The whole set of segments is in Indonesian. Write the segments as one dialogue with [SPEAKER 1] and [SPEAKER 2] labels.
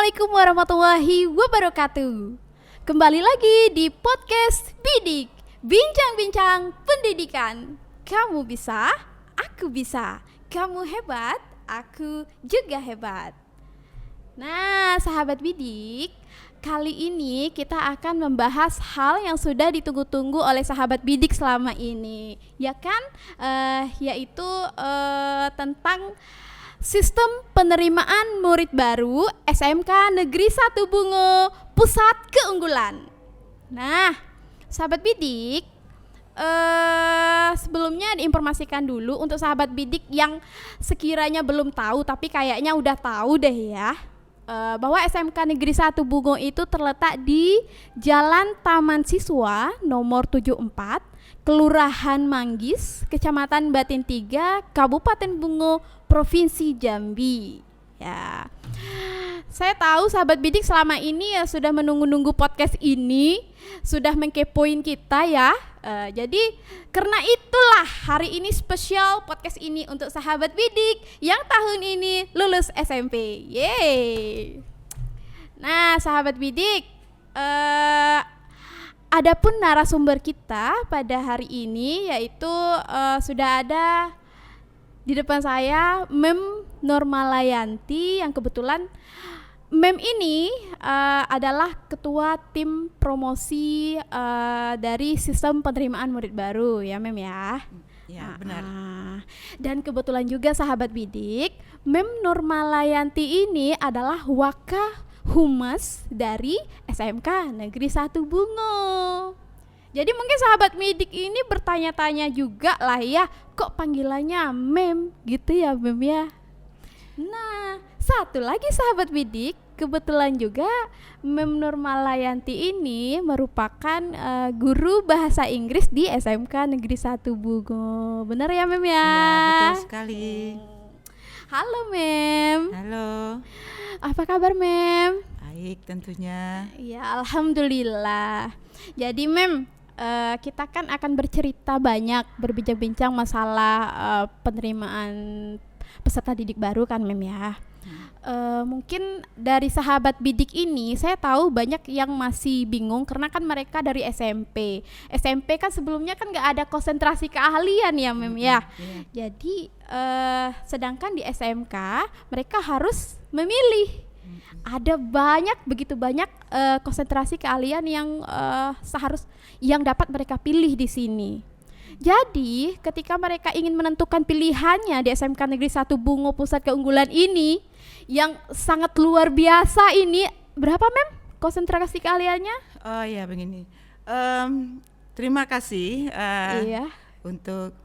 [SPEAKER 1] Assalamualaikum warahmatullahi wabarakatuh. Kembali lagi di podcast Bidik, bincang-bincang pendidikan. Kamu bisa, aku bisa. Kamu hebat, aku juga hebat. Nah, sahabat Bidik, kali ini kita akan membahas hal yang sudah ditunggu-tunggu oleh sahabat Bidik selama ini, ya kan? Yaitu tentang sistem penerimaan murid baru SMK Negeri 1 Bungo Pusat Keunggulan. Nah, sahabat Bidik, sebelumnya diinformasikan dulu untuk sahabat Bidik yang sekiranya belum tahu tapi kayaknya udah tahu deh ya, bahwa SMK Negeri 1 Bungo itu terletak di Jalan Taman Siswa nomor 74, Kelurahan Manggis, Kecamatan Batin 3, Kabupaten Bungo, Provinsi Jambi. Ya. Saya tahu sahabat Bidik selama ini ya sudah menunggu-nunggu podcast ini, sudah mengkepoin kita ya. Jadi karena itulah hari ini spesial podcast ini untuk sahabat Bidik yang tahun ini lulus SMP. Yeay. Nah, sahabat Bidik, adapun narasumber kita pada hari ini yaitu sudah ada di depan saya Mem Normalayanti, yang kebetulan Mem ini adalah ketua tim promosi dari sistem penerimaan murid baru ya Mem ya.
[SPEAKER 2] Ya, benar.
[SPEAKER 1] Dan kebetulan juga sahabat Bidik, Mem Normalayanti ini adalah Wakahumas dari SMK Negeri 1 Bungo. Jadi mungkin sahabat Bidik ini bertanya-tanya juga lah ya, kok panggilannya Mem gitu ya Mem ya. Nah, satu lagi sahabat Bidik, kebetulan juga Mem Normalayanti ini merupakan guru bahasa Inggris di SMK Negeri 1 Bungo. Benar ya Mem ya?
[SPEAKER 2] Ya, betul sekali.
[SPEAKER 1] Halo Mem.
[SPEAKER 2] Halo.
[SPEAKER 1] Apa kabar Mem?
[SPEAKER 2] Baik tentunya.
[SPEAKER 1] Ya, alhamdulillah. Jadi Mem, kita kan akan bercerita banyak, berbincang-bincang masalah penerimaan peserta didik baru kan Mem ya. Mungkin dari sahabat Bidik ini saya tahu banyak yang masih bingung karena kan mereka dari SMP. SMP kan sebelumnya kan gak ada konsentrasi keahlian ya Mem ya. Jadi sedangkan di SMK mereka harus memilih. Ada begitu banyak konsentrasi keahlian yang dapat mereka pilih di sini. Jadi ketika mereka ingin menentukan pilihannya di SMK Negeri 1 Bungo Pusat Keunggulan ini yang sangat luar biasa ini, berapa Mem konsentrasi keahliannya?
[SPEAKER 2] Oh ya begini. Terima kasih
[SPEAKER 1] Iya.
[SPEAKER 2] untuk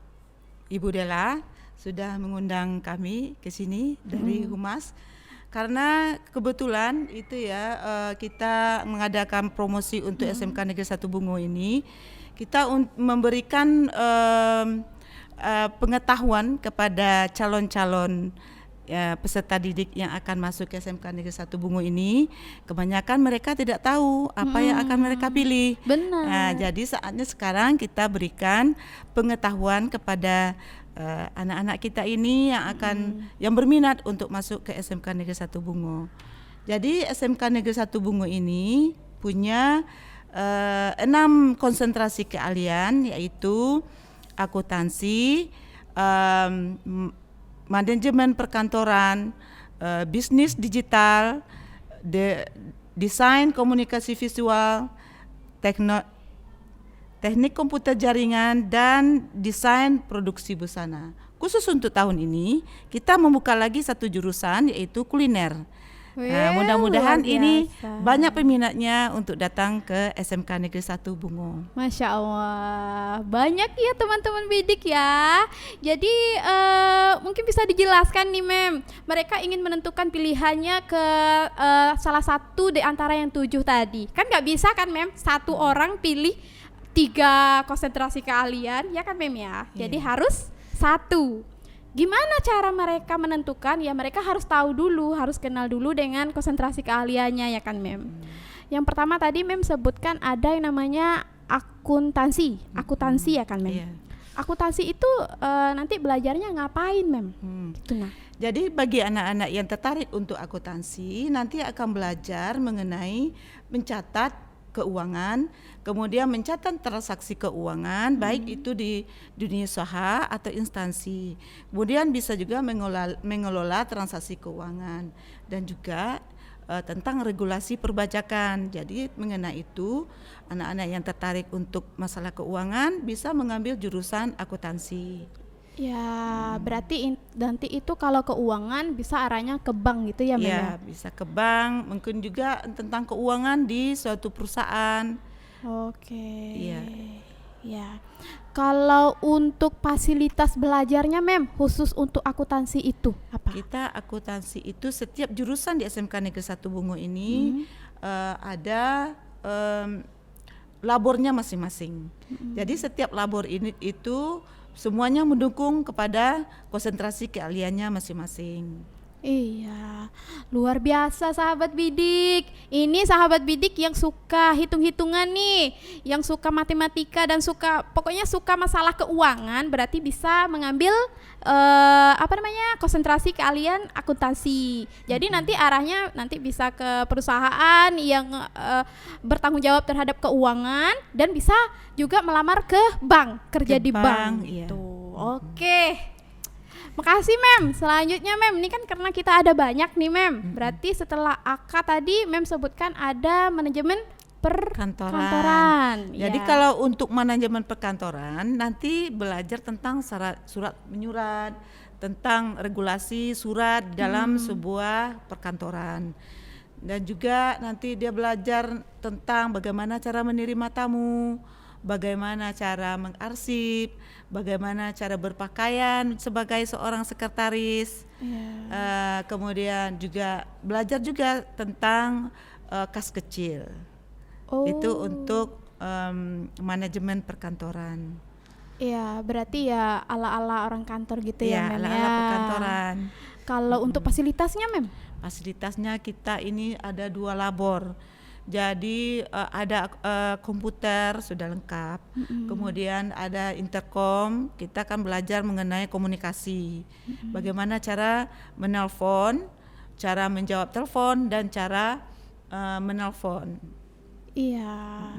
[SPEAKER 2] Ibu Dela sudah mengundang kami ke sini dari Humas. Karena kebetulan itu ya kita mengadakan promosi untuk SMK Negeri 1 Bungo ini, kita memberikan pengetahuan kepada calon-calon peserta didik yang akan masuk ke SMK Negeri 1 Bungo ini. Kebanyakan mereka tidak tahu apa yang akan mereka pilih.
[SPEAKER 1] Benar.
[SPEAKER 2] Nah, jadi saatnya sekarang kita berikan pengetahuan kepada anak-anak kita ini yang berminat untuk masuk ke SMK Negeri 1 Bungo. Jadi SMK Negeri 1 Bungo ini punya 6 konsentrasi keahlian, yaitu akuntansi, manajemen perkantoran, bisnis digital, desain komunikasi visual, teknik komputer jaringan, dan desain produksi busana. Khusus untuk tahun ini kita membuka lagi satu jurusan, yaitu kuliner. Nah, mudah-mudahan ini banyak peminatnya untuk datang ke SMK Negeri 1 Bungo.
[SPEAKER 1] Masya Allah, banyak ya teman-teman Bidik ya. Jadi mungkin bisa dijelaskan nih Mem, mereka ingin menentukan pilihannya ke salah satu di antara yang 7 tadi. Kan gak bisa kan Mem, satu orang pilih 3 konsentrasi keahlian ya kan Mem ya. Jadi harus 1. Gimana cara mereka menentukan? Ya mereka harus tahu dulu, harus kenal dulu dengan konsentrasi keahliannya ya kan Mem. Yang pertama tadi Mem sebutkan ada yang namanya akuntansi ya kan Mem. akuntansi itu nanti belajarnya ngapain, Mem? Gitu nah.
[SPEAKER 2] Jadi bagi anak-anak yang tertarik untuk akuntansi nanti akan belajar mengenai mencatat keuangan, kemudian mencatat transaksi keuangan, baik itu di dunia usaha atau instansi. Kemudian bisa juga mengelola transaksi keuangan dan juga tentang regulasi perpajakan. Jadi mengenai itu anak-anak yang tertarik untuk masalah keuangan bisa mengambil jurusan akuntansi.
[SPEAKER 1] Ya, berarti nanti itu kalau keuangan bisa arahnya ke bank gitu ya, Mem?
[SPEAKER 2] Ya, bisa ke bank, mungkin juga tentang keuangan di suatu perusahaan.
[SPEAKER 1] Oke.
[SPEAKER 2] Iya.
[SPEAKER 1] Ya. Kalau untuk fasilitas belajarnya, Mem, khusus untuk akuntansi itu apa?
[SPEAKER 2] Kita akuntansi itu setiap jurusan di SMK Negeri 1 Bungo ini ada labornya masing-masing. Jadi setiap labor ini itu semuanya mendukung kepada konsentrasi keahliannya masing-masing.
[SPEAKER 1] Iya, luar biasa sahabat bidik. Ini sahabat bidik yang suka hitung-hitungan nih, yang suka matematika dan pokoknya suka masalah keuangan, berarti bisa mengambil konsentrasi keahlian akuntansi. Jadi nanti arahnya nanti bisa ke perusahaan yang bertanggung jawab terhadap keuangan dan bisa juga melamar ke bank, kerja di bank.
[SPEAKER 2] Iya.
[SPEAKER 1] Oke. Makasih, Mem. Selanjutnya, Mem, ini kan karena kita ada banyak nih, Mem. Berarti setelah AK tadi Mem sebutkan ada manajemen perkantoran.
[SPEAKER 2] Jadi kalau untuk manajemen perkantoran nanti belajar tentang surat menyurat, tentang regulasi surat dalam sebuah perkantoran. Dan juga nanti dia belajar tentang bagaimana cara menerima tamu, bagaimana cara mengarsip, bagaimana cara berpakaian sebagai seorang sekretaris. Kemudian juga belajar juga tentang kas kecil. Itu untuk manajemen perkantoran.
[SPEAKER 1] Iya, berarti ya ala-ala orang kantor gitu ya, Mem,
[SPEAKER 2] ala-ala perkantoran.
[SPEAKER 1] Kalau untuk fasilitasnya, Mem?
[SPEAKER 2] Fasilitasnya kita ini ada 2 labor. Jadi ada komputer sudah lengkap, kemudian ada intercom, kita akan belajar mengenai komunikasi, bagaimana cara menelpon, cara menjawab telepon dan cara menelpon.
[SPEAKER 1] Iya,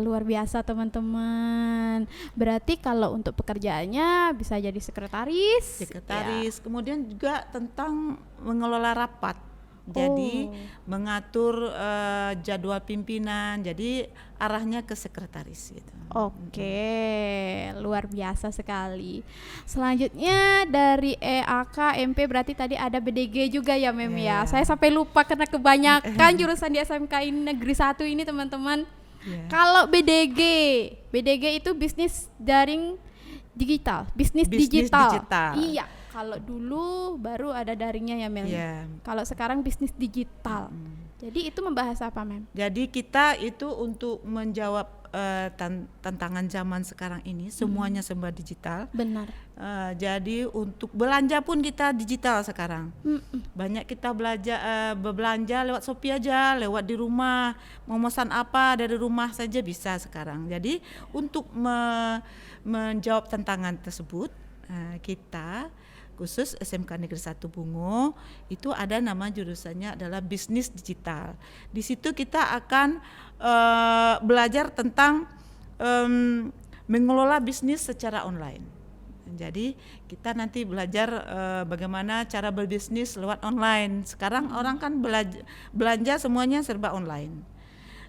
[SPEAKER 1] luar biasa teman-teman. Berarti kalau untuk pekerjaannya bisa jadi sekretaris,
[SPEAKER 2] kemudian juga tentang mengelola rapat. Jadi mengatur jadwal pimpinan, jadi arahnya ke sekretaris gitu.
[SPEAKER 1] Oke, luar biasa sekali. Selanjutnya dari EAK, MP berarti tadi ada BDG juga ya, Mem ya. Saya sampai lupa karena kebanyakan jurusan di SMK ini Negeri 1 ini teman-teman. Kalau BDG itu bisnis daring digital, bisnis digital. Iya. Kalau dulu baru ada daringnya ya, Mem. Kalau sekarang bisnis digital. Jadi itu membahas apa, Mem?
[SPEAKER 2] Jadi kita itu untuk menjawab tantangan zaman sekarang ini semuanya serba digital.
[SPEAKER 1] Benar.
[SPEAKER 2] Jadi untuk belanja pun kita digital sekarang. Banyak kita berbelanja lewat Shopee aja, lewat di rumah, mau pesan apa dari rumah saja bisa sekarang. Jadi untuk menjawab tantangan tersebut kita khusus SMK Negeri 1 Bungo itu ada nama jurusannya adalah bisnis digital. Di situ kita akan belajar tentang mengelola bisnis secara online. Jadi kita nanti belajar bagaimana cara berbisnis lewat online. Sekarang orang kan belanja semuanya serba online.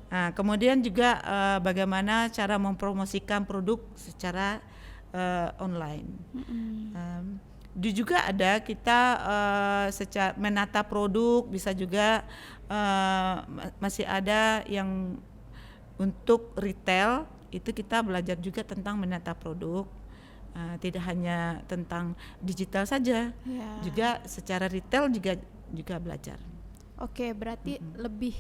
[SPEAKER 2] Nah, kemudian juga bagaimana cara mempromosikan produk secara online. Juga ada kita secara menata produk, bisa juga masih ada yang untuk retail itu kita belajar juga tentang menata produk, tidak hanya tentang digital saja, juga secara retail juga belajar.
[SPEAKER 1] Oke, berarti lebih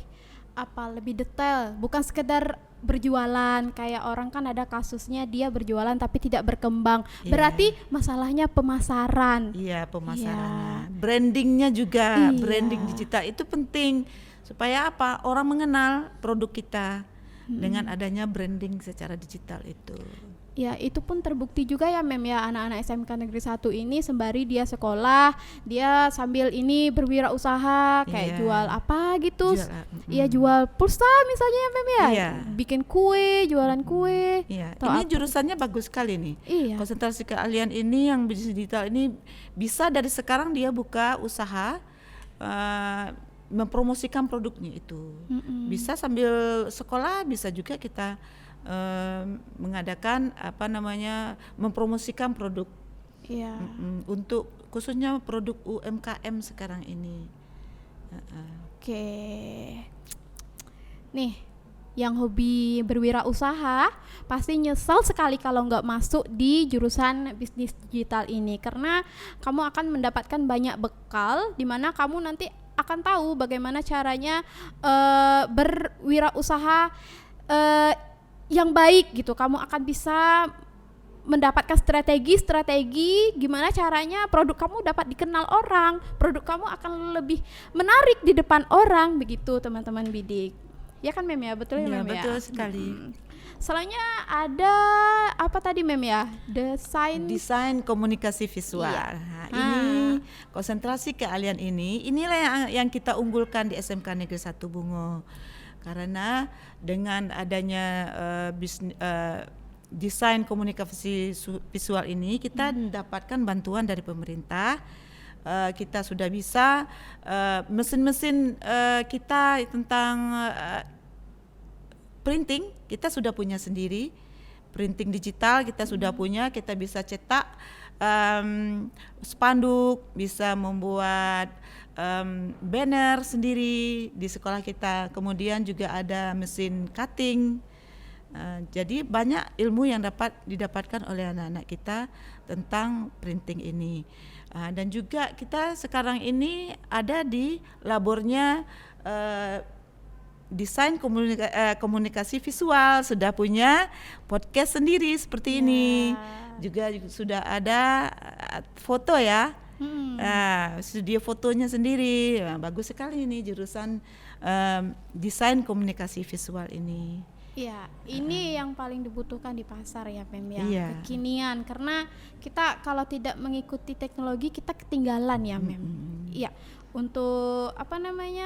[SPEAKER 1] detail, bukan sekedar berjualan kayak orang kan ada kasusnya dia berjualan tapi tidak berkembang. Berarti masalahnya pemasaran.
[SPEAKER 2] Pemasaran. Brandingnya juga, branding digital itu penting supaya apa? Orang mengenal produk kita. dengan adanya branding secara digital itu.
[SPEAKER 1] Ya, itu pun terbukti juga ya Mem ya, anak-anak SMK Negeri 1 ini sembari dia sekolah, dia sambil ini berwirausaha kayak
[SPEAKER 2] Iya.
[SPEAKER 1] jual apa gitu.
[SPEAKER 2] Jual,
[SPEAKER 1] Iya, jual pulsa misalnya ya Mem ya.
[SPEAKER 2] Iya.
[SPEAKER 1] Bikin kue, jualan kue.
[SPEAKER 2] Iya,
[SPEAKER 1] Atau
[SPEAKER 2] ini
[SPEAKER 1] apa.
[SPEAKER 2] jurusannya bagus sekali nih.
[SPEAKER 1] Iya.
[SPEAKER 2] Konsentrasi keahlian ini yang bisnis digital ini bisa dari sekarang dia buka usaha mempromosikan produknya itu. Bisa sambil sekolah, bisa juga kita mengadakan mempromosikan produk
[SPEAKER 1] Iya.
[SPEAKER 2] untuk khususnya produk UMKM sekarang ini.
[SPEAKER 1] Oke. Nih, yang hobi berwirausaha pasti nyesel sekali kalau nggak masuk di jurusan bisnis digital ini, karena kamu akan mendapatkan banyak bekal di mana kamu nanti akan tahu bagaimana caranya berwirausaha yang baik gitu. Kamu akan bisa mendapatkan strategi gimana caranya produk kamu dapat dikenal orang, produk kamu akan lebih menarik di depan orang, begitu teman-teman bidik. Ya kan Mem ya, betul ya
[SPEAKER 2] Ya,
[SPEAKER 1] Mem ya?
[SPEAKER 2] betul sekali.
[SPEAKER 1] Selanjutnya ada apa tadi Mem ya?
[SPEAKER 2] Desain komunikasi visual.
[SPEAKER 1] Iya.
[SPEAKER 2] Nah, ini konsentrasi keahlian inilah yang kita unggulkan di SMK Negeri 1 Bungo. Karena dengan adanya desain komunikasi visual ini kita mendapatkan bantuan dari pemerintah. Kita sudah bisa mesin-mesin kita tentang printing kita sudah punya sendiri, printing digital kita sudah punya, kita bisa cetak spanduk, bisa membuat banner sendiri di sekolah kita, kemudian juga ada mesin cutting. Jadi banyak ilmu yang dapat didapatkan oleh anak-anak kita tentang printing ini. Dan juga kita sekarang ini ada di labornya desain komunikasi visual, sudah punya podcast sendiri seperti ini. Juga sudah ada foto ya. Studio fotonya sendiri. Bagus sekali ini jurusan desain komunikasi visual ini.
[SPEAKER 1] Iya, ini yang paling dibutuhkan di pasar ya Mem ya,
[SPEAKER 2] Iya.
[SPEAKER 1] kekinian, karena kita kalau tidak mengikuti teknologi kita ketinggalan ya Mem. Iya, untuk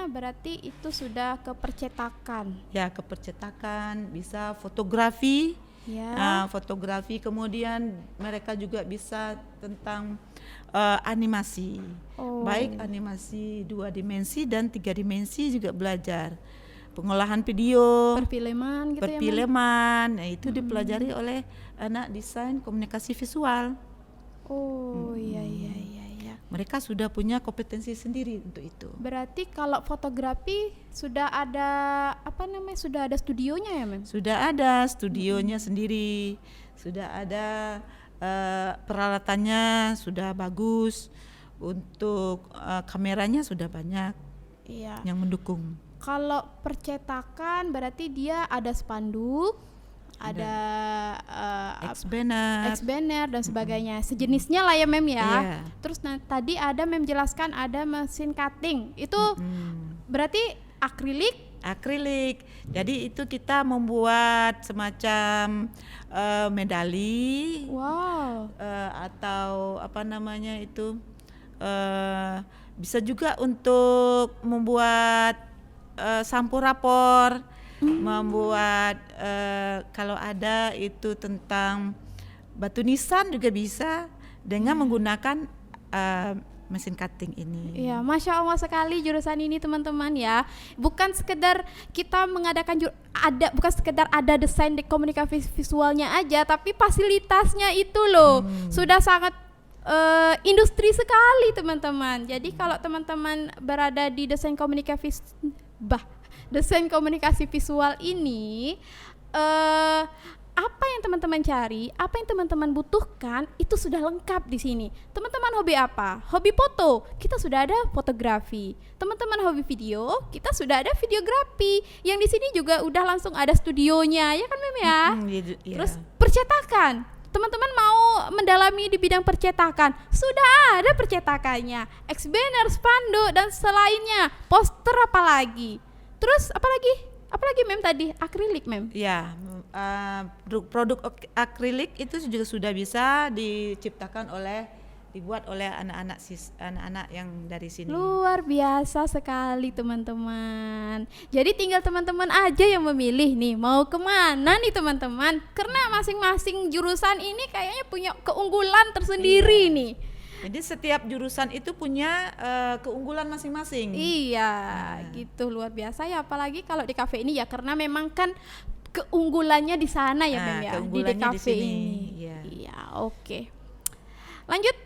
[SPEAKER 1] berarti itu sudah ke percetakan.
[SPEAKER 2] Ya, ke percetakan, bisa fotografi.
[SPEAKER 1] Ya.
[SPEAKER 2] Fotografi, kemudian mereka juga bisa tentang animasi. Baik animasi 2 dimensi dan 3 dimensi juga belajar. Pengolahan video,
[SPEAKER 1] Perfilman gitu ya Mem.
[SPEAKER 2] perfilman, itu dipelajari oleh anak desain komunikasi visual.
[SPEAKER 1] Iya.
[SPEAKER 2] Mereka sudah punya kompetensi sendiri untuk itu.
[SPEAKER 1] Berarti kalau fotografi sudah ada sudah ada studionya ya Mem?
[SPEAKER 2] Sudah ada studionya sendiri, sudah ada peralatannya sudah bagus, untuk kameranya sudah banyak yang mendukung.
[SPEAKER 1] Kalau percetakan berarti dia ada spanduk, ada X-banner dan sebagainya, sejenisnya lah ya Mem ya.
[SPEAKER 2] Iya.
[SPEAKER 1] Terus tadi ada Mem jelaskan ada mesin cutting, itu berarti akrilik. Jadi itu kita membuat semacam medali, atau bisa juga untuk membuat sampul rapor, membuat kalau ada itu tentang batu nisan juga bisa dengan menggunakan mesin cutting ini. Iya, Masya Allah sekali jurusan ini teman-teman ya. Bukan sekedar kita mengadakan bukan sekedar ada desain komunikasi visualnya aja, tapi fasilitasnya itu loh sudah sangat industri sekali teman-teman. Jadi kalau teman-teman berada di desain komunikasi visual ini, apa yang teman-teman cari, apa yang teman-teman butuhkan itu sudah lengkap di sini. Teman-teman hobi apa? Hobi foto, kita sudah ada fotografi. Teman-teman hobi video, kita sudah ada videografi. Yang di sini juga udah langsung ada studionya, ya kan Mem ya? Terus percetakan. Teman-teman mau mendalami di bidang percetakan, sudah ada percetakannya, X-banner, spanduk dan selainnya, poster apalagi. Terus apalagi? Apalagi Mem tadi akrilik Mem.
[SPEAKER 2] Ya, produk akrilik itu juga sudah bisa dibuat oleh anak-anak yang dari sini.
[SPEAKER 1] Luar biasa sekali teman-teman. Jadi tinggal teman-teman aja yang memilih nih mau kemana nih teman-teman. Karena masing-masing jurusan ini kayaknya punya keunggulan tersendiri nih.
[SPEAKER 2] Jadi setiap jurusan itu punya keunggulan masing-masing.
[SPEAKER 1] Iya, gitu luar biasa ya. Apalagi kalau di kafe ini ya karena memang kan keunggulannya di sana ya Mem ya. Di kafe ini. Iya, oke. Lanjut.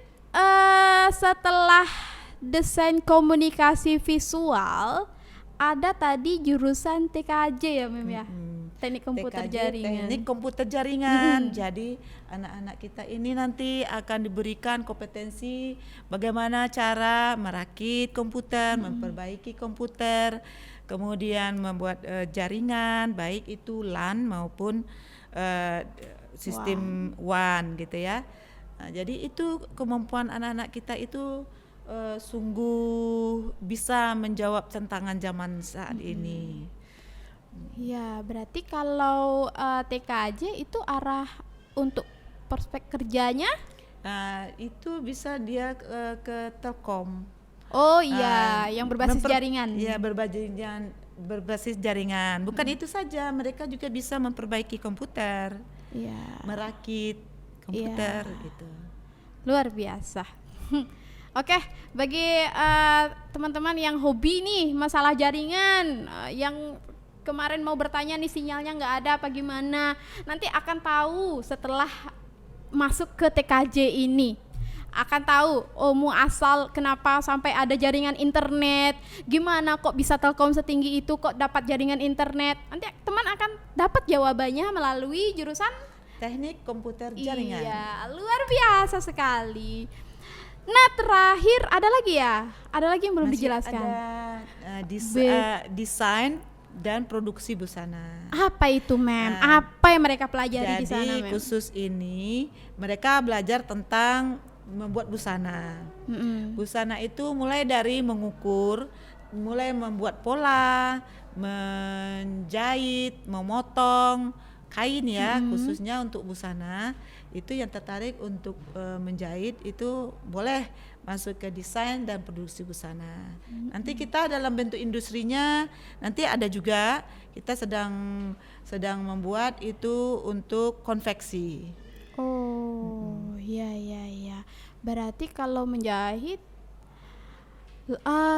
[SPEAKER 1] Setelah desain komunikasi visual ada tadi jurusan TKJ ya Mem ya, teknik komputer jaringan.
[SPEAKER 2] Teknik komputer jaringan. Jadi anak-anak kita ini nanti akan diberikan kompetensi bagaimana cara merakit komputer, memperbaiki komputer, kemudian membuat jaringan baik itu LAN maupun sistem WAN gitu ya. Nah, jadi itu kemampuan anak-anak kita itu sungguh bisa menjawab tantangan zaman saat ini.
[SPEAKER 1] Ya, berarti kalau TKJ itu arah untuk prospek kerjanya?
[SPEAKER 2] Nah, itu bisa dia ke Telkom.
[SPEAKER 1] Oh iya, yang berbasis jaringan.
[SPEAKER 2] Iya, berbasis jaringan. Bukan itu saja, mereka juga bisa memperbaiki komputer.
[SPEAKER 1] Iya.
[SPEAKER 2] Merakit komputer gitu.
[SPEAKER 1] Luar biasa. Oke, bagi teman-teman yang hobi nih masalah jaringan, yang kemarin mau bertanya nih sinyalnya nggak ada apa gimana, nanti akan tahu setelah masuk ke TKJ ini. Akan tahu muasal kenapa sampai ada jaringan internet, gimana kok bisa Telkom setinggi itu kok dapat jaringan internet. Nanti teman akan dapat jawabannya melalui jurusan
[SPEAKER 2] teknik komputer jaringan.
[SPEAKER 1] Iya, luar biasa sekali. Nah, terakhir ada lagi ya? Ada lagi yang belum dijelaskan.
[SPEAKER 2] Ada desain dan produksi busana.
[SPEAKER 1] Apa itu, Mem? Apa yang mereka pelajari di sana, Mem?
[SPEAKER 2] Jadi khusus ini mereka belajar tentang membuat busana. Busana itu mulai dari mengukur, mulai membuat pola, menjahit, memotong kain ya, khususnya untuk busana. Itu yang tertarik untuk menjahit itu boleh masuk ke desain dan produksi busana. Nanti kita dalam bentuk industrinya nanti ada juga kita sedang membuat itu untuk konveksi.
[SPEAKER 1] Oh, iya. Berarti kalau menjahit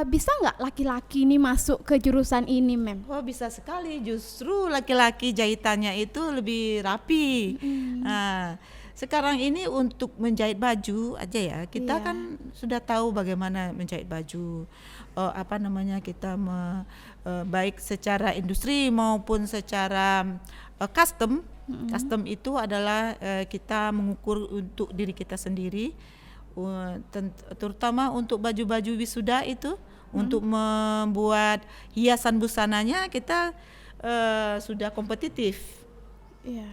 [SPEAKER 1] bisa nggak laki-laki nih masuk ke jurusan ini, Mem?
[SPEAKER 2] Oh, bisa sekali. Justru laki-laki jahitannya itu lebih rapi. Nah, sekarang ini untuk menjahit baju aja ya, kita kan sudah tahu bagaimana menjahit baju. Kita baik secara industri maupun secara custom. Custom itu adalah kita mengukur untuk diri kita sendiri. Terutama untuk baju-baju wisuda itu untuk membuat hiasan busananya kita sudah kompetitif.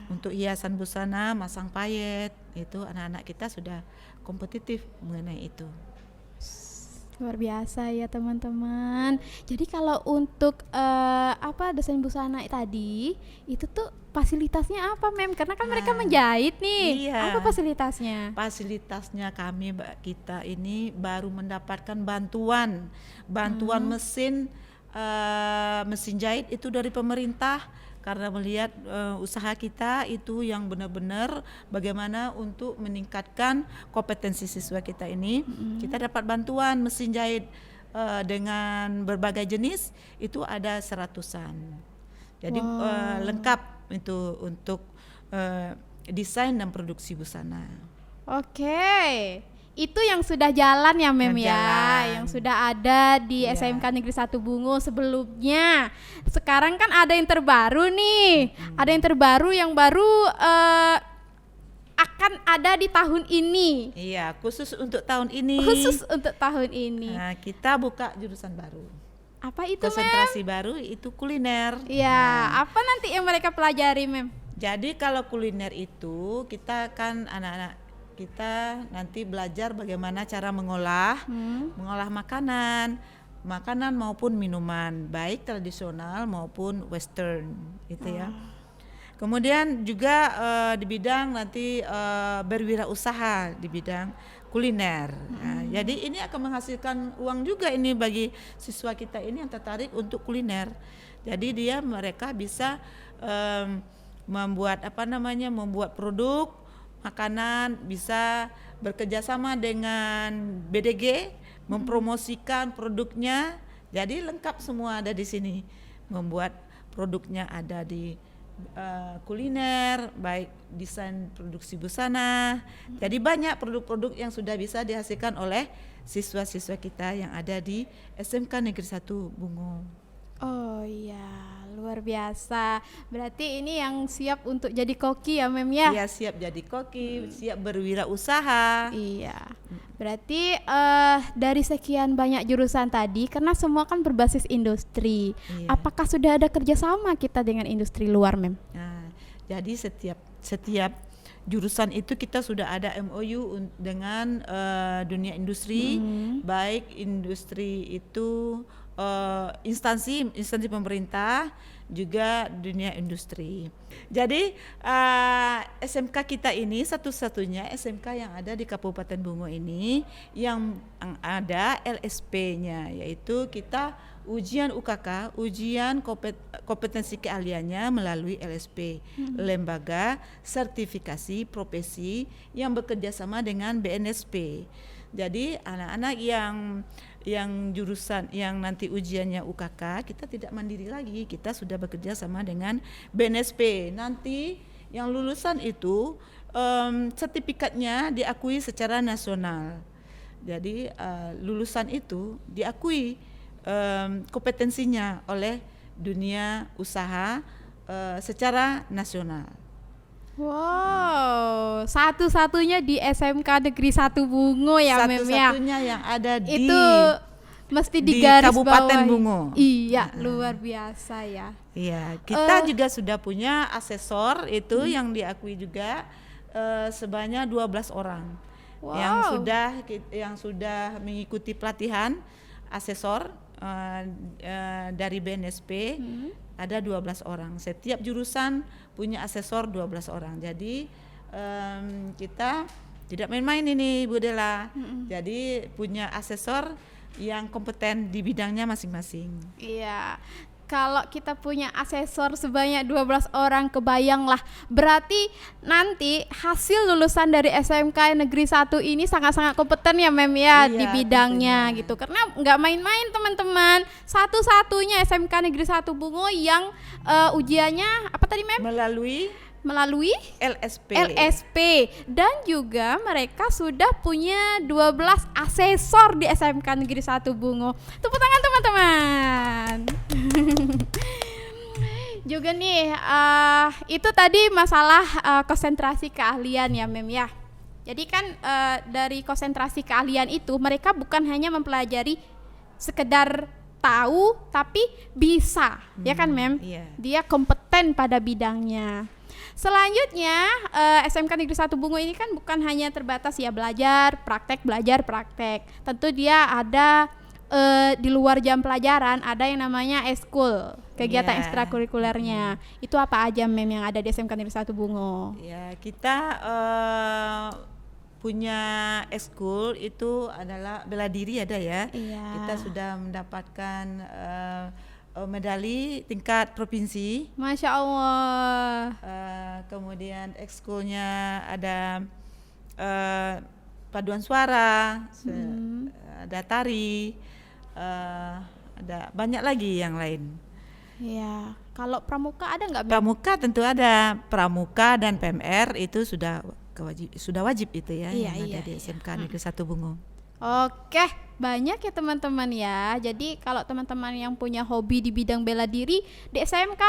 [SPEAKER 2] Untuk hiasan busana, masang payet itu anak-anak kita sudah kompetitif mengenai itu.
[SPEAKER 1] Luar biasa ya teman-teman. Jadi kalau untuk desain busana tadi itu tuh fasilitasnya apa, Mem? Karena kan mereka menjahit nih.
[SPEAKER 2] Iya.
[SPEAKER 1] Apa fasilitasnya?
[SPEAKER 2] Fasilitasnya kami kita ini baru mendapatkan bantuan mesin jahit itu dari pemerintah. Karena melihat usaha kita itu yang benar-benar bagaimana untuk meningkatkan kompetensi siswa kita ini. Kita dapat bantuan mesin jahit dengan berbagai jenis itu ada 100-an. Jadi lengkap itu untuk desain dan produksi busana.
[SPEAKER 1] Oke. Itu yang sudah jalan ya, Mem ya, yang sudah ada di SMK Negeri 1 Bungo sebelumnya. Sekarang kan ada yang terbaru nih, ada yang terbaru yang baru akan ada di tahun ini.
[SPEAKER 2] Iya, khusus untuk tahun ini. Nah, kita buka jurusan baru.
[SPEAKER 1] Apa itu,
[SPEAKER 2] konsentrasi
[SPEAKER 1] Mem?
[SPEAKER 2] Baru itu kuliner.
[SPEAKER 1] Iya, apa nanti yang mereka pelajari, Mem?
[SPEAKER 2] Jadi kalau kuliner itu kita kan anak-anak kita nanti belajar bagaimana cara mengolah makanan, makanan maupun minuman, baik tradisional maupun western, gitu ya. Kemudian juga di bidang nanti berwirausaha di bidang kuliner. Nah, jadi ini akan menghasilkan uang juga ini bagi siswa kita ini yang tertarik untuk kuliner. Jadi mereka bisa membuat membuat produk makanan, bisa bekerjasama dengan BDG, mempromosikan produknya. Jadi lengkap semua ada di sini. Membuat produknya ada di kuliner, baik desain produksi busana. Jadi banyak produk-produk yang sudah bisa dihasilkan oleh siswa-siswa kita yang ada di SMK Negeri 1 Bungo.
[SPEAKER 1] Oh iya, luar biasa. Berarti ini yang siap untuk jadi koki ya, Mem ya?
[SPEAKER 2] Iya, siap jadi koki, siap berwirausaha.
[SPEAKER 1] Iya. Berarti dari sekian banyak jurusan tadi, karena semua kan berbasis industri.
[SPEAKER 2] Iya.
[SPEAKER 1] Apakah sudah ada kerjasama kita dengan industri luar, Mem?
[SPEAKER 2] Nah, jadi setiap jurusan itu kita sudah ada MOU dengan dunia industri, baik industri itu instansi pemerintah, juga dunia industri. Jadi SMK kita ini satu-satunya SMK yang ada di Kabupaten Bungo ini yang ada LSP-nya, yaitu kita ujian UKK, ujian kompetensi keahliannya melalui LSP, Lembaga Sertifikasi Profesi yang bekerja sama dengan BNSP. Jadi anak-anak yang jurusan yang nanti ujiannya UKK, kita tidak mandiri lagi, kita sudah bekerja sama dengan BNSP. Nanti yang lulusan itu sertifikatnya diakui secara nasional. Jadi lulusan itu diakui kompetensinya oleh dunia usaha secara nasional.
[SPEAKER 1] Wow, satu-satunya di SMK Negeri 1 Bungo ya, Mem ya.
[SPEAKER 2] Satu-satunya yang ada
[SPEAKER 1] Itu mesti
[SPEAKER 2] di
[SPEAKER 1] digaris
[SPEAKER 2] Kabupaten
[SPEAKER 1] bawahi.
[SPEAKER 2] Bungo.
[SPEAKER 1] Iya, luar biasa ya.
[SPEAKER 2] Iya, kita juga sudah punya asesor itu yang diakui juga sebanyak 12 orang.
[SPEAKER 1] Wow.
[SPEAKER 2] Yang sudah mengikuti pelatihan asesor dari BNSP. Ada 12 orang. Setiap jurusan punya asesor 12 orang. Jadi kita tidak main-main ini, Bu Dela. Jadi punya asesor yang kompeten di bidangnya masing-masing.
[SPEAKER 1] Iya. Kalau kita punya asesor sebanyak 12 orang, kebayanglah. Berarti nanti hasil lulusan dari SMK Negeri 1 ini sangat-sangat kompeten ya, Mem ya,
[SPEAKER 2] Iya,
[SPEAKER 1] di bidangnya
[SPEAKER 2] tentunya.
[SPEAKER 1] gitu. Karena nggak main-main, teman-teman. Satu-satunya SMK Negeri 1 Bungo yang ujiannya apa tadi, Mem? Melalui LSP, dan juga mereka sudah punya 12 asesor di SMK Negeri 1 Bungo. Tepuk tangan, teman-teman. Juga nih itu tadi masalah konsentrasi keahlian ya, Mem ya. Jadi kan dari konsentrasi keahlian itu mereka bukan hanya mempelajari sekedar tahu, tapi bisa, ya kan, Mem?
[SPEAKER 2] Iya.
[SPEAKER 1] Dia kompeten pada bidangnya. Selanjutnya SMK Negeri 1 Bungo ini kan bukan hanya terbatas ya belajar praktek. Tentu dia ada di luar jam pelajaran ada yang namanya eskul, kegiatan ekstrakurikulernya. Itu apa aja, Mem, yang ada di SMK Negeri 1 Bungo?
[SPEAKER 2] Ya, kita punya eskul itu adalah bela diri ada ya.
[SPEAKER 1] Iya.
[SPEAKER 2] Kita sudah mendapatkan medali tingkat provinsi.
[SPEAKER 1] Masya Allah.
[SPEAKER 2] Kemudian ekskulnya ada paduan suara, ada tari, ada banyak lagi yang lain.
[SPEAKER 1] Ya, kalau pramuka ada nggak, Mem?
[SPEAKER 2] Pramuka tentu ada, pramuka dan PMR itu sudah wajib itu ya, yang ada di SMK Negeri 1 Bungo. Oke,
[SPEAKER 1] banyak ya teman-teman ya. Jadi kalau teman-teman yang punya hobi di bidang bela diri di SMK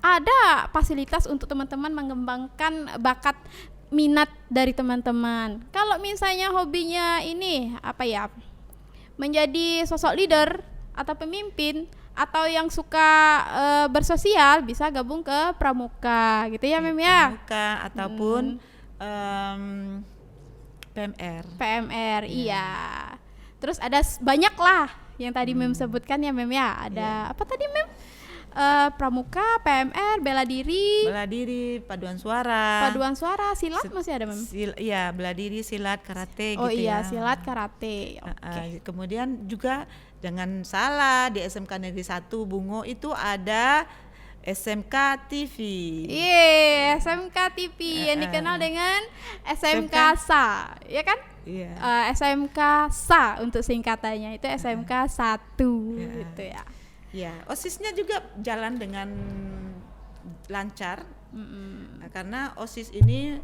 [SPEAKER 1] ada fasilitas untuk teman-teman mengembangkan bakat minat dari teman-teman. Kalau misalnya hobinya ini apa ya? Menjadi sosok leader atau pemimpin atau yang suka bersosial, bisa gabung ke pramuka gitu ya, Mem ya.
[SPEAKER 2] Pramuka ataupun PMR.
[SPEAKER 1] PMR, iya. Terus ada banyak lah yang tadi Mem sebutkan ya Mem ya. Ada apa tadi Mem? Pramuka, PMR, bela diri,
[SPEAKER 2] paduan suara,
[SPEAKER 1] silat masih ada Mem?
[SPEAKER 2] Iya, bela diri, silat, karate
[SPEAKER 1] Oh
[SPEAKER 2] gitu
[SPEAKER 1] iya,
[SPEAKER 2] ya.
[SPEAKER 1] silat, karate. Oke.
[SPEAKER 2] Kemudian juga jangan salah, di SMK Negeri 1 Bungo itu ada SMK TV.
[SPEAKER 1] Iya, SMK TV yang dikenal dengan SMK SA, ya kan?
[SPEAKER 2] Iya.
[SPEAKER 1] SMK SA untuk singkatannya itu SMK 1 gitu ya.
[SPEAKER 2] Ya, OSISnya juga jalan dengan lancar. Karena OSIS ini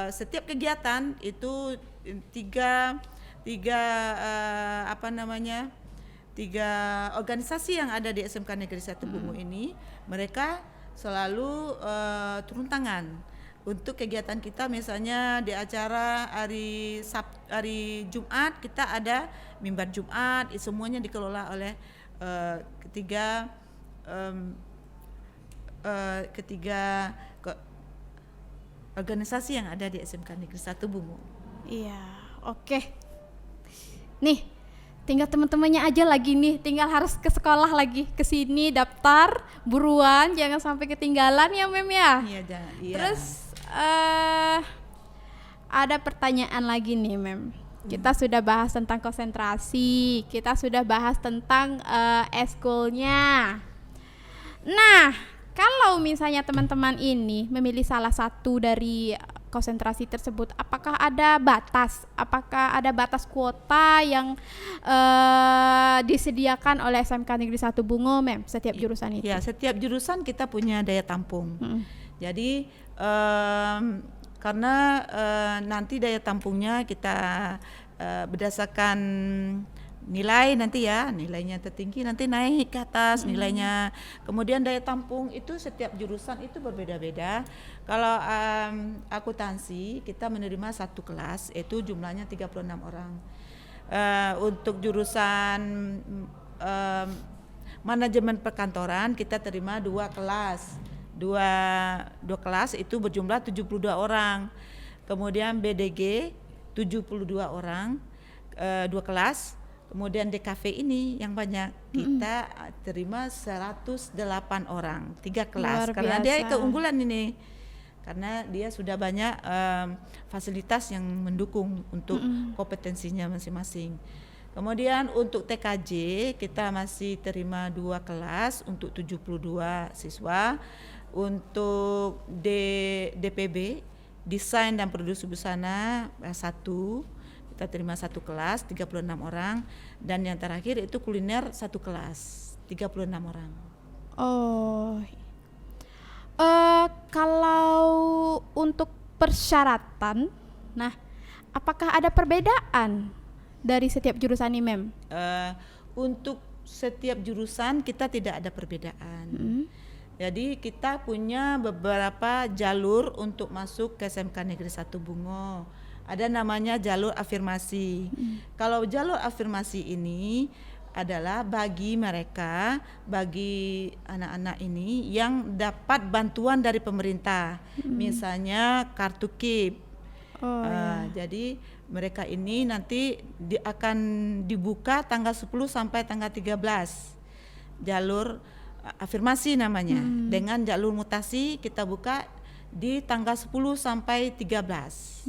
[SPEAKER 2] setiap kegiatan itu tiga organisasi yang ada di SMK Negeri 1 Bungo ini, mereka selalu turun tangan untuk kegiatan kita. Misalnya di acara hari Jumat kita ada mimbar Jumat, semuanya dikelola oleh ketiga organisasi yang ada di SMK Negeri 1 Bungo.
[SPEAKER 1] Iya, oke. Nih, tinggal teman-temannya aja lagi nih, tinggal harus ke sekolah lagi, ke sini daftar buruan, jangan sampai ketinggalan ya Mem ya.
[SPEAKER 2] Iya.
[SPEAKER 1] Terus ada pertanyaan lagi nih Mem. Kita sudah bahas tentang konsentrasi, kita sudah bahas tentang eskulnya. Nah, kalau misalnya teman-teman ini memilih salah satu dari konsentrasi tersebut, apakah ada batas? Apakah ada batas kuota yang disediakan oleh SMK Negeri 1 Bungo, Mem, setiap jurusan itu?
[SPEAKER 2] Ya, setiap jurusan kita punya daya tampung. Jadi karena nanti daya tampungnya kita berdasarkan nilai nanti ya, nilainya tertinggi nanti naik ke atas nilainya. Kemudian daya tampung itu setiap jurusan itu berbeda-beda. Kalau akuntansi kita menerima satu kelas, itu jumlahnya 36 orang. Untuk jurusan manajemen perkantoran kita terima 2 kelas. Dua kelas itu berjumlah 72 orang. Kemudian BDG 72 orang, 2 kelas. Kemudian DKV ini yang banyak, kita terima 108 orang, 3 kelas. Karena dia keunggulan ini, karena dia sudah banyak fasilitas yang mendukung untuk kompetensinya masing-masing. Kemudian untuk TKJ kita masih terima 2 kelas untuk 72 siswa. Untuk DPB, desain dan produksi busana 1, kita terima 1 kelas 36 orang, dan yang terakhir itu kuliner 1 kelas 36 orang.
[SPEAKER 1] Oh, kalau untuk persyaratan, nah, apakah ada perbedaan dari setiap jurusan ini, Mem?
[SPEAKER 2] Untuk setiap jurusan kita tidak ada perbedaan. Jadi kita punya beberapa jalur untuk masuk ke SMK Negeri 1 Bungo. Ada namanya jalur afirmasi. Kalau jalur afirmasi ini adalah bagi anak-anak ini yang dapat bantuan dari pemerintah, misalnya kartu KIP. Jadi mereka ini nanti akan dibuka tanggal 10 sampai tanggal 13 jalur afirmasi namanya. Dengan jalur mutasi kita buka di tanggal 10 sampai 13.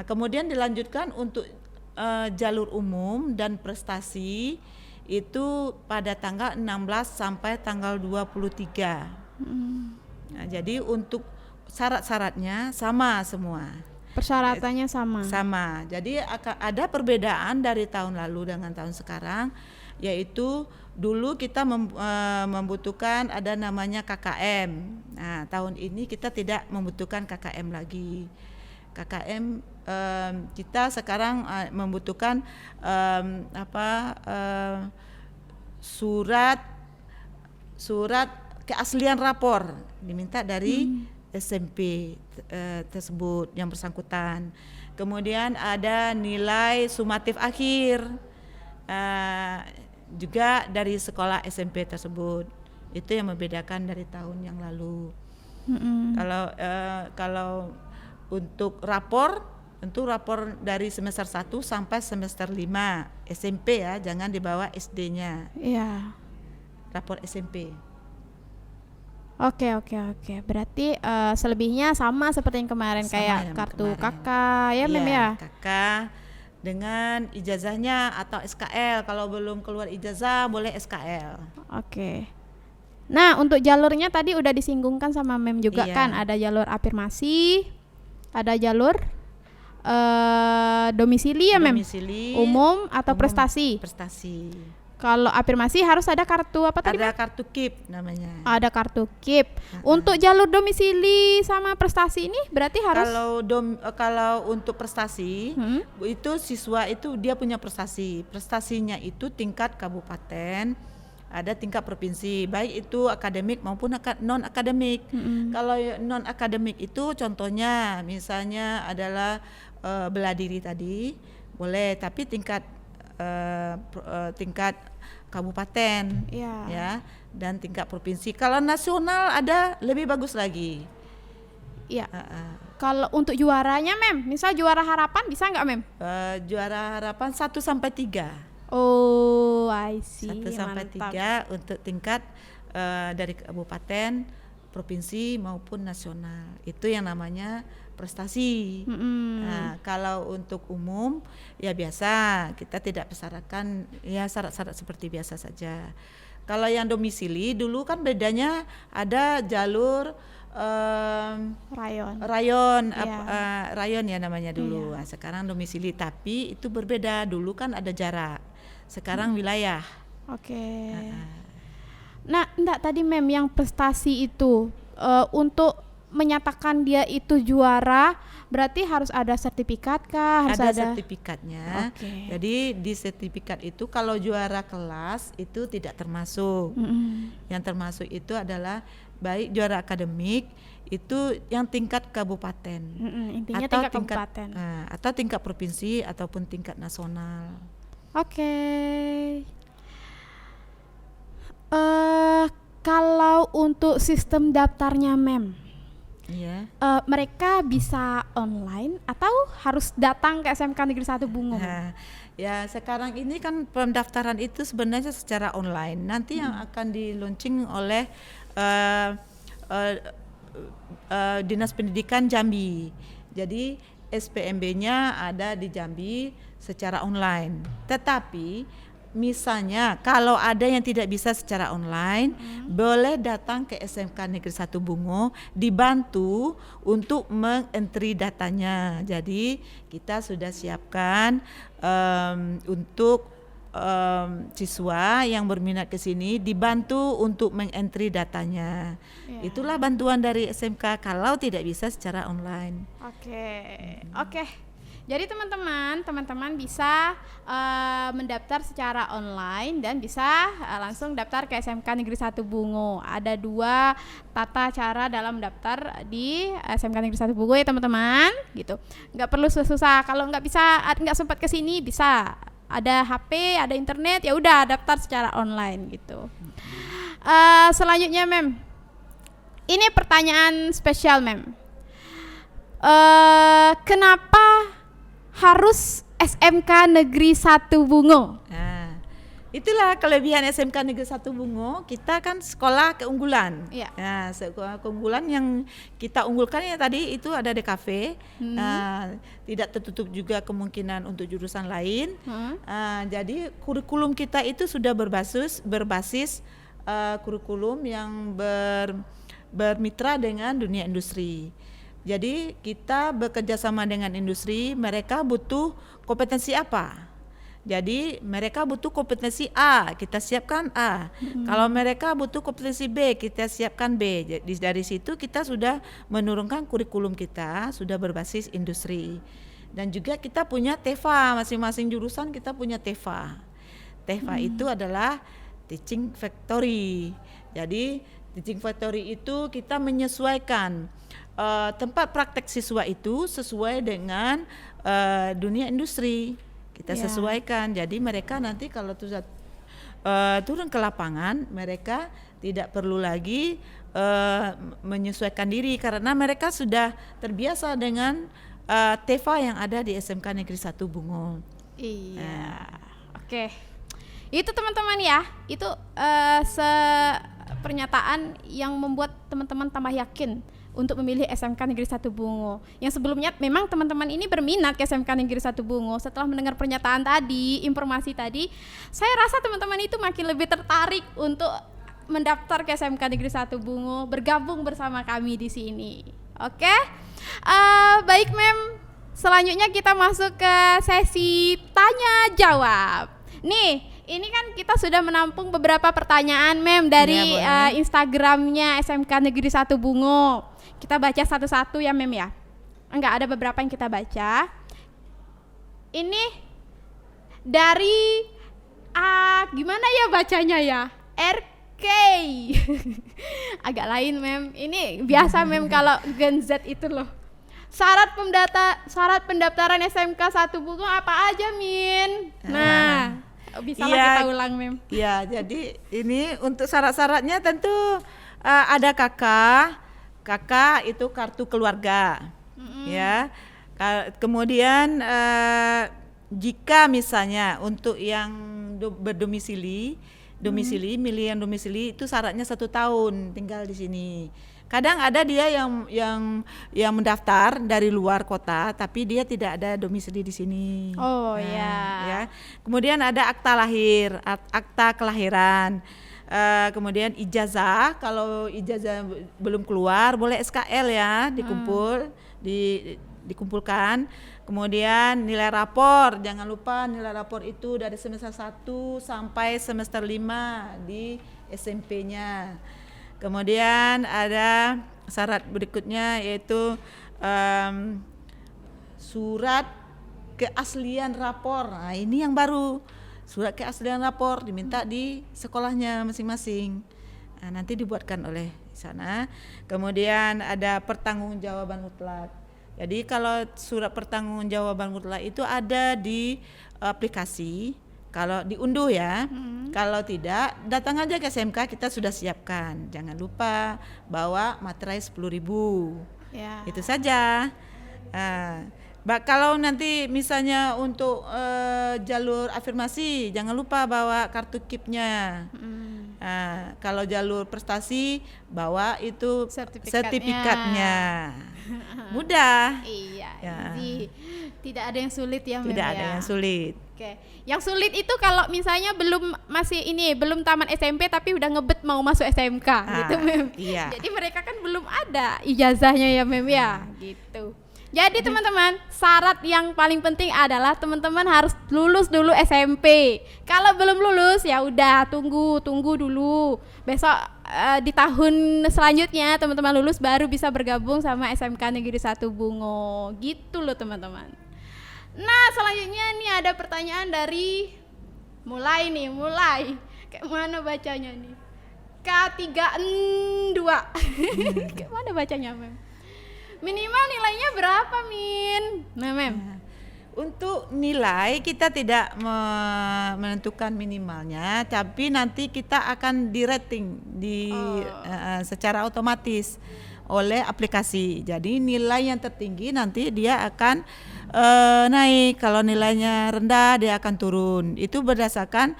[SPEAKER 2] Kemudian dilanjutkan untuk jalur umum dan prestasi itu pada tanggal 16 sampai tanggal 23. Jadi untuk syarat-syaratnya sama semua.
[SPEAKER 1] Persyaratannya sama.
[SPEAKER 2] Sama. Jadi ada perbedaan dari tahun lalu dengan tahun sekarang, yaitu dulu kita membutuhkan ada namanya KKM. Nah, tahun ini kita tidak membutuhkan KKM lagi. KKM kita sekarang membutuhkan surat keaslian rapor, diminta dari SMP tersebut yang bersangkutan. Kemudian ada nilai sumatif akhir juga dari sekolah SMP tersebut. Itu yang membedakan dari tahun yang lalu. Kalau untuk rapor Tentu rapor dari semester 1 sampai semester 5 SMP ya, jangan dibawa SD-nya.
[SPEAKER 1] Iya.
[SPEAKER 2] Rapor SMP.
[SPEAKER 1] Oke. Berarti selebihnya sama seperti yang kemarin,
[SPEAKER 2] Sama
[SPEAKER 1] kayak
[SPEAKER 2] yang
[SPEAKER 1] kartu
[SPEAKER 2] kemarin.
[SPEAKER 1] kakak ya Mem ya.
[SPEAKER 2] Kakak dengan ijazahnya atau SKL. Kalau belum keluar ijazah boleh SKL.
[SPEAKER 1] Oke. Nah, untuk jalurnya tadi udah disinggungkan sama Mem juga
[SPEAKER 2] Iya.
[SPEAKER 1] kan, ada jalur afirmasi, ada jalur domisili ya Mem,
[SPEAKER 2] Domisili,
[SPEAKER 1] umum atau
[SPEAKER 2] umum,
[SPEAKER 1] prestasi.
[SPEAKER 2] prestasi.
[SPEAKER 1] Kalau afirmasi harus ada kartu apa tadi?
[SPEAKER 2] Ada kartu KIP namanya.
[SPEAKER 1] Ada kartu KIP. Untuk jalur domisili sama prestasi ini berarti harus
[SPEAKER 2] Kalau untuk prestasi itu siswa itu dia punya prestasi. Prestasinya itu tingkat kabupaten, ada tingkat provinsi, baik itu akademik maupun non akademik. Kalau non akademik itu contohnya misalnya adalah bela diri tadi boleh, tapi tingkat kabupaten ya, dan tingkat provinsi. Kalau nasional ada lebih bagus lagi.
[SPEAKER 1] Iya. Kalau untuk juaranya Mem, misal juara harapan bisa nggak Mem?
[SPEAKER 2] Juara harapan 1 sampai 3.
[SPEAKER 1] Oh, I see.
[SPEAKER 2] 1 sampai
[SPEAKER 1] Mantap.
[SPEAKER 2] 3 untuk tingkat dari kabupaten, provinsi maupun nasional. Itu yang namanya prestasi. Nah, kalau untuk umum ya biasa, kita tidak bersyaratkan ya syarat-syarat seperti biasa saja. Kalau yang domisili dulu kan bedanya ada jalur rayon rayon ya namanya dulu. Nah, sekarang domisili, tapi itu berbeda. Dulu kan ada jarak, sekarang wilayah.
[SPEAKER 1] Oke. Nah, enggak tadi Mem yang prestasi itu untuk menyatakan dia itu juara berarti harus ada sertifikat kah? Harus
[SPEAKER 2] ada sertifikatnya.
[SPEAKER 1] Oke.
[SPEAKER 2] Jadi di sertifikat itu kalau juara kelas itu tidak termasuk. Yang termasuk itu adalah baik juara akademik itu yang tingkat kabupaten,
[SPEAKER 1] intinya
[SPEAKER 2] atau
[SPEAKER 1] tingkat kabupaten.
[SPEAKER 2] Atau tingkat provinsi ataupun tingkat nasional.
[SPEAKER 1] Oke. Kalau untuk sistem daftarnya Mem,
[SPEAKER 2] Iya.
[SPEAKER 1] mereka bisa online atau harus datang ke SMK Negeri 1 Bungo?
[SPEAKER 2] Nah, ya sekarang ini kan pendaftaran itu sebenarnya secara online. Nanti yang akan di-launching oleh Dinas Pendidikan Jambi. Jadi SPMB-nya ada di Jambi secara online. Tetapi misalnya kalau ada yang tidak bisa secara online, boleh datang ke SMK Negeri 1 Bungo, dibantu untuk mengentry datanya. Jadi kita sudah siapkan untuk siswa yang berminat ke sini dibantu untuk mengentry datanya. Itulah bantuan dari SMK kalau tidak bisa secara online.
[SPEAKER 1] Oke. Jadi teman-teman bisa mendaftar secara online dan bisa langsung daftar ke SMK Negeri 1 Bungo. Ada 2 tata cara dalam daftar di SMK Negeri 1 Bungo ya teman-teman, gitu. Nggak perlu susah-susah. Kalau nggak sempat ke sini bisa. Ada HP, ada internet, ya udah daftar secara online gitu. Selanjutnya Mem, ini pertanyaan spesial Mem. Kenapa harus SMK Negeri 1 Bungo?
[SPEAKER 2] Nah, itulah kelebihan SMK Negeri 1 Bungo. Kita kan sekolah keunggulan.
[SPEAKER 1] Iya.
[SPEAKER 2] Nah, sekolah keunggulan yang kita unggulkan ya tadi itu ada DKV. Tidak tertutup juga kemungkinan untuk jurusan lain. Jadi kurikulum kita itu sudah berbasis kurikulum yang bermitra dengan dunia industri. Jadi kita bekerja sama dengan industri, mereka butuh kompetensi apa? Jadi mereka butuh kompetensi A, kita siapkan A. Kalau mereka butuh kompetensi B, kita siapkan B. Jadi dari situ kita sudah menurunkan kurikulum kita, sudah berbasis industri. Dan juga kita punya TEFA, masing-masing jurusan kita punya TEFA. TEFA itu adalah Teaching Factory. Jadi Teaching Factory itu kita menyesuaikan tempat praktek siswa itu sesuai dengan dunia industri. Kita sesuaikan. Jadi mereka nanti kalau turun ke lapangan, mereka tidak perlu lagi menyesuaikan diri karena mereka sudah terbiasa dengan TEFA yang ada di SMK Negeri 1 Bungo.
[SPEAKER 1] Iya. Oke. Itu teman-teman ya. Itu pernyataan yang membuat teman-teman tambah yakin untuk memilih SMK Negeri 1 Bungo. Yang sebelumnya memang teman-teman ini berminat ke SMK Negeri 1 Bungo. Setelah mendengar pernyataan tadi, informasi tadi, saya rasa teman-teman itu makin lebih tertarik untuk mendaftar ke SMK Negeri 1 Bungo, bergabung bersama kami di sini. Oke? Baik, Mem. Selanjutnya kita masuk ke sesi tanya jawab. Nih, ini kan kita sudah menampung beberapa pertanyaan, Mem, dari Instagramnya SMK Negeri 1 Bungo. Kita baca satu-satu ya, Mem ya. Enggak, ada beberapa yang kita baca. Ini dari gimana ya bacanya ya? RK. Agak lain, Mem. Ini biasa, Mem, kalau Gen Z itu loh. Syarat pendaftaran SMK 1 Bungo apa aja, Min? Nah, bisalah kita ulang, Mem.
[SPEAKER 2] Iya, jadi ini untuk syarat-syaratnya tentu ada kakak itu kartu keluarga, ya. Kemudian jika misalnya untuk yang berdomisili, milih yang domisili itu syaratnya 1 tahun tinggal di sini. Kadang ada dia yang mendaftar dari luar kota, tapi dia tidak ada domisili di sini.
[SPEAKER 1] Oh ya.
[SPEAKER 2] Ya. Kemudian ada akta lahir, akta kelahiran. Kemudian ijazah, kalau ijazah belum keluar boleh SKL ya, dikumpulkan. Kemudian nilai rapor, jangan lupa nilai rapor itu dari semester 1 sampai semester 5 di SMP-nya. Kemudian ada syarat berikutnya yaitu surat keaslian rapor. Nah, ini yang baru. Surat keaslian rapor diminta di sekolahnya masing-masing. Nah, nanti dibuatkan oleh sana. Kemudian ada pertanggungjawaban mutlak. Jadi kalau surat pertanggungjawaban mutlak itu ada di aplikasi. Kalau diunduh ya. Kalau tidak, datang aja ke SMK, kita sudah siapkan. Jangan lupa bawa materai 10.000.
[SPEAKER 1] Ya.
[SPEAKER 2] Itu saja. Kalau nanti misalnya untuk jalur afirmasi, jangan lupa bawa kartu KIP-nya. Kalau jalur prestasi, bawa itu sertifikatnya. Mudah.
[SPEAKER 1] Iya.
[SPEAKER 2] Ya.
[SPEAKER 1] Jadi tidak ada yang sulit ya, Mem.
[SPEAKER 2] Tidak ada yang sulit.
[SPEAKER 1] Oke. Yang sulit itu kalau misalnya belum tamat SMP tapi udah ngebet mau masuk SMK gitu, Mem.
[SPEAKER 2] Iya.
[SPEAKER 1] Jadi mereka kan belum ada ijazahnya ya, Mem ya, gitu. Jadi teman-teman, syarat yang paling penting adalah teman-teman harus lulus dulu SMP. Kalau belum lulus ya udah tunggu dulu. Besok di tahun selanjutnya teman-teman lulus baru bisa bergabung sama SMK Negeri 1 Bungo. Gitu loh, teman-teman. Nah, selanjutnya nih ada pertanyaan dari mulai. Kayak mana bacanya nih? K3N2. Kayak mana bacanya, Mem? Minimal nilainya berapa, Min? Nah, Mem.
[SPEAKER 2] Untuk nilai kita tidak menentukan minimalnya, tapi nanti kita akan di rating secara otomatis oleh aplikasi. Jadi nilai yang tertinggi nanti dia akan naik, kalau nilainya rendah dia akan turun. Itu berdasarkan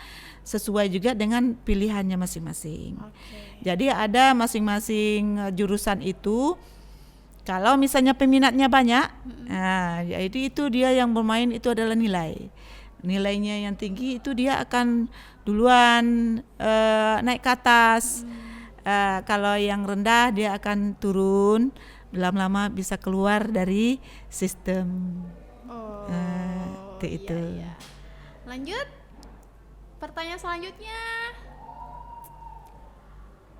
[SPEAKER 2] sesuai juga dengan pilihannya masing-masing. Jadi ada masing-masing jurusan itu. Kalau misalnya peminatnya banyak, jadi itu dia yang bermain itu adalah nilai. Nilainya yang tinggi itu dia akan duluan naik ke atas. Kalau yang rendah dia akan turun, lama-lama bisa keluar dari sistem. Itu.
[SPEAKER 1] Iya. Lanjut. Pertanyaan selanjutnya.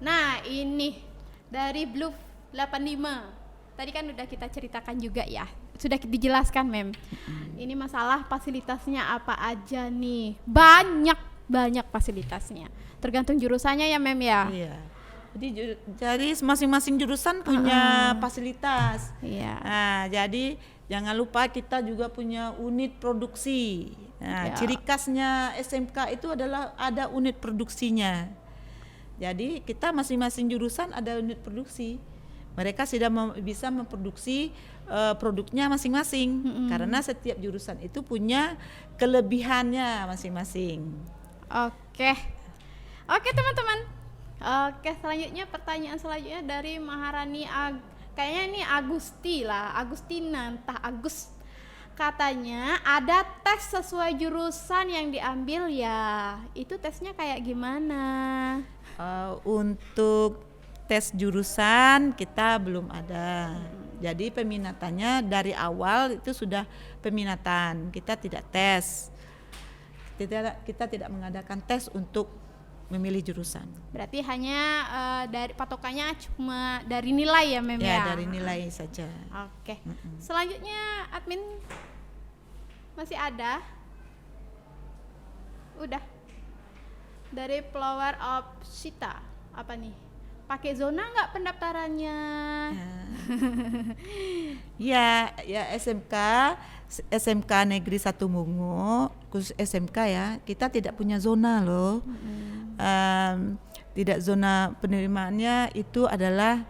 [SPEAKER 1] Nah, ini dari Blue 85. Tadi kan udah kita ceritakan juga ya, sudah dijelaskan, Mem. Ini masalah fasilitasnya apa aja nih? Banyak fasilitasnya. Tergantung jurusannya ya, Mem ya.
[SPEAKER 2] Iya. Jadi masing-masing jurusan punya fasilitas.
[SPEAKER 1] Iya.
[SPEAKER 2] Nah, jadi jangan lupa kita juga punya unit produksi. Nah, ciri khasnya SMK itu adalah ada unit produksinya. Jadi kita masing-masing jurusan ada unit produksi. mereka sudah bisa memproduksi produknya masing-masing, karena setiap jurusan itu punya kelebihannya masing-masing.
[SPEAKER 1] Oke teman-teman. Oke, selanjutnya pertanyaan selanjutnya dari Maharani kayaknya ini Agustina, entah Agus. Katanya ada tes sesuai jurusan yang diambil ya. Itu tesnya kayak gimana?
[SPEAKER 2] Untuk tes jurusan kita belum ada. Jadi peminatannya dari awal itu sudah peminatan. Kita tidak tes. Kita tidak mengadakan tes untuk memilih jurusan.
[SPEAKER 1] Berarti hanya dari patokannya cuma dari nilai ya, Mem ya?
[SPEAKER 2] Ya, dari nilai saja.
[SPEAKER 1] Oke. Selanjutnya admin masih ada? Udah. Dari Flower of Sita. Apa nih? Pakai zona nggak pendaftarannya?
[SPEAKER 2] Ya SMK Negeri 1 Bungo, khusus SMK ya, kita tidak punya zona loh. Tidak, zona penerimaannya itu adalah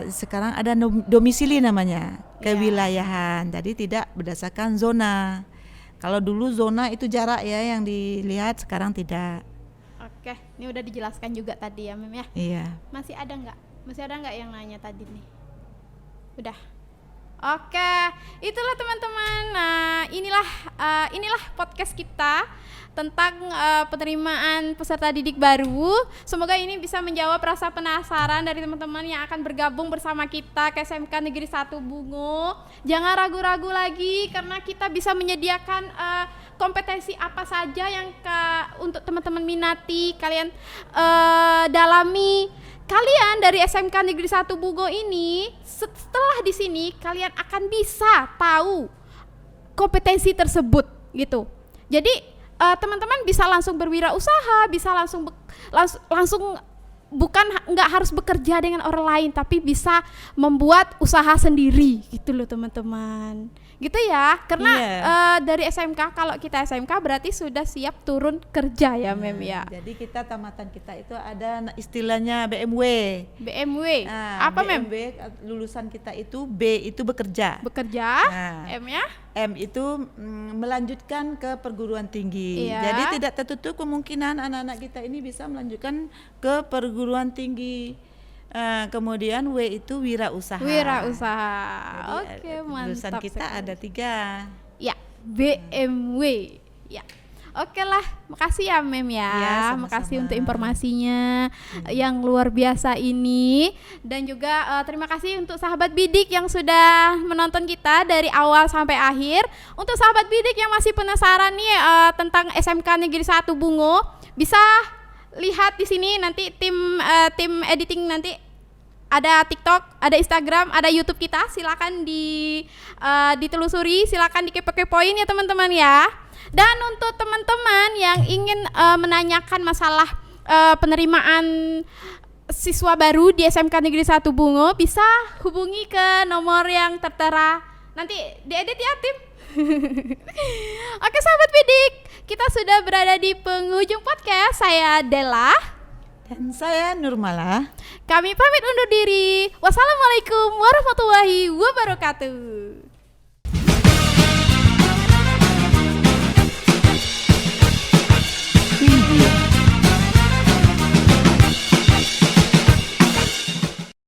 [SPEAKER 2] sekarang ada domisili namanya, kewilayahan. Jadi tidak berdasarkan zona. Kalau dulu zona itu jarak ya yang dilihat, sekarang tidak.
[SPEAKER 1] Oke, ini udah dijelaskan juga tadi ya, Mem ya.
[SPEAKER 2] Iya.
[SPEAKER 1] Masih ada nggak yang nanya tadi nih? Udah. Oke, itulah teman-teman. Nah, inilah podcast kita tentang penerimaan peserta didik baru. Semoga ini bisa menjawab rasa penasaran dari teman-teman yang akan bergabung bersama kita ke SMK Negeri 1 Bungo. Jangan ragu-ragu lagi, karena kita bisa menyediakan kompetensi apa saja yang untuk teman-teman minati, kalian dalami. Kalian dari SMK Negeri 1 Bungo ini, setelah di sini kalian akan bisa tahu kompetensi tersebut gitu. Jadi teman-teman bisa langsung berwirausaha, bisa langsung bukan nggak harus bekerja dengan orang lain, tapi bisa membuat usaha sendiri gitu loh teman-teman. Gitu ya, karena dari SMK, kalau kita SMK berarti sudah siap turun kerja ya, Mem ya.
[SPEAKER 2] Jadi kita tamatan kita itu ada istilahnya BMW.
[SPEAKER 1] Apa, Mem?
[SPEAKER 2] BMW lulusan kita itu B itu bekerja.
[SPEAKER 1] M ya?
[SPEAKER 2] M itu melanjutkan ke perguruan tinggi.
[SPEAKER 1] Iya.
[SPEAKER 2] Jadi tidak tertutup kemungkinan anak-anak kita ini bisa melanjutkan ke perguruan tinggi. Kemudian W itu wirausaha. Oke, mantap. Lulusan kita ada 3.
[SPEAKER 1] Ya, BMW. Ya. Oke lah, makasih ya, Mem ya.
[SPEAKER 2] Sama-sama.
[SPEAKER 1] Makasih untuk informasinya yang luar biasa ini, dan juga terima kasih untuk sahabat bidik yang sudah menonton kita dari awal sampai akhir. Untuk sahabat bidik yang masih penasaran nih tentang SMK Negeri 1 Bungo, bisa lihat di sini nanti tim editing nanti ada TikTok, ada Instagram, ada YouTube kita. Silakan ditelusuri, silakan dikepo-kepoin ya teman-teman ya. Dan untuk teman-teman yang ingin menanyakan masalah penerimaan siswa baru di SMK Negeri 1 Bungo, bisa hubungi ke nomor yang tertera. Nanti diedit ya tim. Oke sahabat bidik, kita sudah berada di penghujung podcast. Saya Della
[SPEAKER 2] dan saya Nurmala.
[SPEAKER 1] Kami pamit undur diri. Wassalamualaikum warahmatullahi wabarakatuh.